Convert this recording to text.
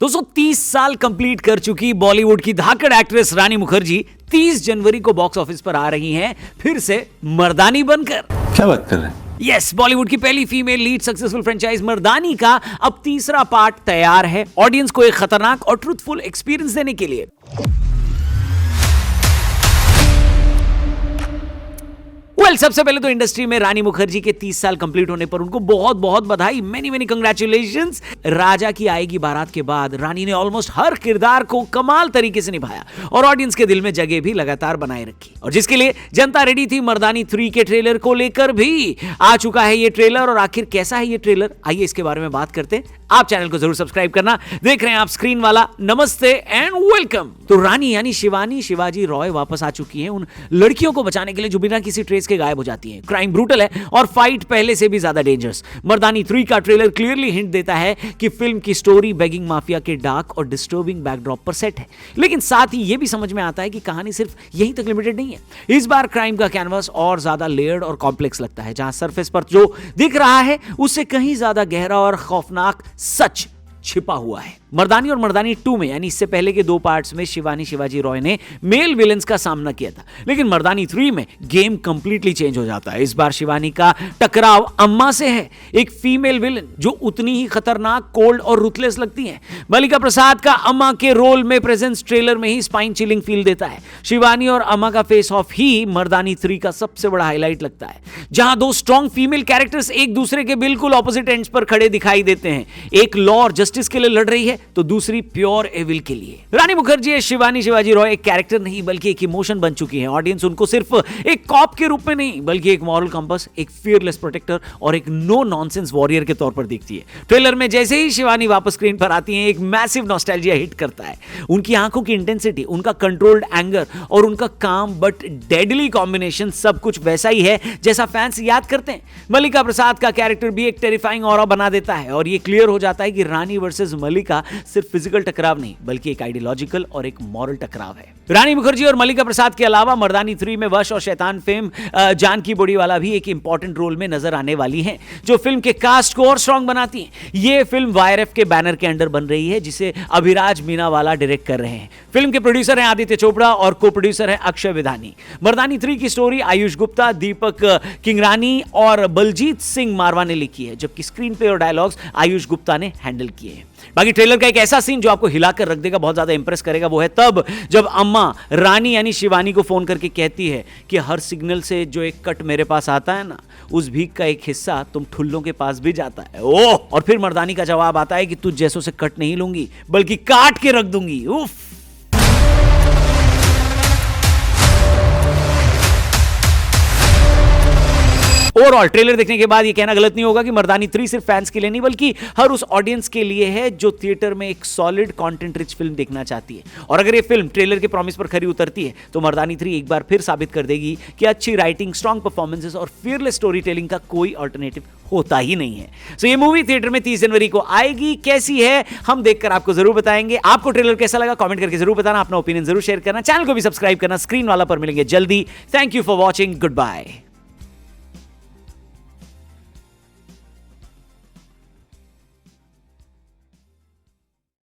दोस्तों 30 साल कंप्लीट कर चुकी बॉलीवुड की धाकड़ एक्ट्रेस रानी मुखर्जी 30 जनवरी को बॉक्स ऑफिस पर आ रही हैं फिर से मर्दानी बनकर। क्या बात कर रहे हैं? यस, बॉलीवुड की पहली फीमेल लीड सक्सेसफुल फ्रेंचाइज मर्दानी का अब तीसरा पार्ट तैयार है ऑडियंस को एक खतरनाक और ट्रूथफुल एक्सपीरियंस देने के लिए। सबसे पहले तो इंडस्ट्री में रानी मुखर्जी के 30 साल कंप्लीट होने पर उनको बहुत बहुत बधाई, मेनी कंग्रेचुलेशंस। राजा की आएगी बारात के बाद रानी ने ऑलमोस्ट हर किरदार को कमाल तरीके से निभाया और ऑडियंस के दिल में जगह भी लगातार बनाए रखी, और जिसके लिए जनता रेडी थी। मर्दानी 3 के ट्रेलर को लेकर भी आ चुका है ये ट्रेलर, और आखिर कैसा है ये ट्रेलर, आइए इसके बारे में बात करते हैं। आप चैनल को जरूर सब्सक्राइब करना। देख रहे हैं आप स्क्रीन वाला, नमस्ते एंड वेलकम। तो रानी यानी शिवानी शिवाजी रॉय वापस आ चुकी हैं उन लड़कियों को बचाने के लिए जो बिना किसी ट्रेस के गायब हो जाती हैं। क्राइम ब्रूटल है और फाइट पहले से भी ज्यादा डेंजरस। मर्दानी 3 का ट्रेलर क्लियरली हिंट देता है कि फिल्म की स्टोरी बेगिंग माफिया के डार्क और डिस्टर्बिंग बैकड्रॉप पर सेट है, लेकिन साथ ही यह भी समझ में आता है कि कहानी सिर्फ यहीं तक लिमिटेड नहीं है। इस बार क्राइम का कैनवास और ज्यादा लेयर्ड और कॉम्प्लेक्स लगता है, जहां सरफेस पर जो दिख रहा है उससे कहीं ज्यादा गहरा और खौफनाक सच छिपा हुआ है। मर्दानी और मर्दानी 2 में यानी इससे पहले के 2 पार्ट्स में शिवानी शिवाजी रॉय ने मेल विलेंस का सामना किया था, लेकिन मर्दानी 3 में गेम कंप्लीटली चेंज हो जाता है। इस बार शिवानी का टकराव अम्मा से है, एक फीमेल विलेन जो उतनी ही खतरनाक, कोल्ड और रुथलेस लगती है। मल्लिका प्रसाद का अम्मा के रोल में प्रेजेंस ट्रेलर में ही स्पाइन चिलिंग फील देता है। शिवानी और अम्मा का फेस ऑफ ही मर्दानी 3 का सबसे बड़ा हाईलाइट लगता है, जहां 2 स्ट्रॉन्ग फीमेल कैरेक्टर्स एक दूसरे के बिल्कुल ऑपोजिट एंड्स पर खड़े दिखाई देते हैं। एक लॉ और जस्टिस के लिए लड़ रही है तो दूसरी प्योर एविल के लिए। रानी मुखर्जी शिवानी शिवाजी रॉय एक कैरेक्टर नहीं बल्कि एक इमोशन बन चुकी है। ऑडियंस उनको सिर्फ एक कॉप के रूप में नहीं बल्कि एक मॉरल कंपास, एक फियरलेस प्रोटेक्टर और एक नो नॉनसेंस वॉरियर के तौर पर दिखती है। ट्रेलर में जैसे ही शिवानी वापस स्क्रीन पर आती हैं एक मैसिव नॉस्टैल्जिया हिट करता है। उनकी आंखों की इंटेंसिटी, उनका कंट्रोल्ड एंगर और उनका काम बट डेडली कॉम्बिनेशन सब कुछ वैसा ही है जैसा फैंस याद करते हैं। मल्लिका प्रसाद का कैरेक्टर भी एक टेरिफाइंग ऑरा बना देता है और ये क्लियर हो जाता है कि रानी वर्सेस मल्लिका सिर्फ फिजिकल टकराव नहीं बल्कि एक आइडियोलॉजिकल और एक मॉरल टकराव है। रानी मुखर्जी और मल्लिका प्रसाद के अलावा मर्दानी 3 में वश और शैतान फेम जानकी बोडीवाला भी एक इंपॉर्टेंट रोल में नजर आने वाली हैं, जो फिल्म के कास्ट को और स्ट्रॉन्ग बनाती हैं। ये फिल्म वाईआरएफ के बैनर के अंडर बन रही है, जिसे अभिराज मीनावाला डायरेक्ट कर रहे हैं। फिल्म के प्रोड्यूसर हैं आदित्य चोपड़ा और को प्रोड्यूसर हैं अक्षय विधानी। मर्दानी 3 की स्टोरी आयुष गुप्ता, दीपक किंगरानी और बलजीत सिंह मारवा ने लिखी है, जबकि स्क्रीन प्ले और डायलॉग्स आयुष गुप्ता ने हैंडल किए हैं। बाकी ट्रेलर का एक ऐसा सीन जो आपको हिलाकर रख देगा, बहुत ज्यादा इंप्रेस करेगा, वो है तब जब अम्मा रानी यानी शिवानी को फोन करके कहती है कि हर सिग्नल से जो एक कट मेरे पास आता है ना, उस भीख का एक हिस्सा तुम ठुल्लों के पास भी जाता है। ओह! और फिर मर्दानी का जवाब आता है कि तुझ जैसों से कट नहीं लूंगी बल्कि काट के रख दूंगी। उफ! ओवरऑल ट्रेलर देखने के बाद ये कहना गलत नहीं होगा कि मर्दानी 3 सिर्फ फैंस के लिए नहीं बल्कि हर उस ऑडियंस के लिए है जो थिएटर में एक सॉलिड कंटेंट रिच फिल्म देखना चाहती है। और अगर ये फिल्म ट्रेलर के प्रॉमिस पर खरी उतरती है तो मर्दानी 3 एक बार फिर साबित कर देगी कि अच्छी राइटिंग, स्ट्रॉन्ग परफॉर्मेंसेस और फियरलेस स्टोरी टेलिंग का कोई अल्टरनेटिव होता ही नहीं है। सो ये मूवी थिएटर में 30 जनवरी को आएगी। कैसी है हम देखकर आपको जरूर बताएंगे। आपको ट्रेलर कैसा लगा कमेंट करके जरूर बताना, अपना ओपिनियन जरूर शेयर करना, चैनल को भी सब्सक्राइब करना। स्क्रीन वाला पर मिलेंगे जल्दी। Thank you for watching, good bye.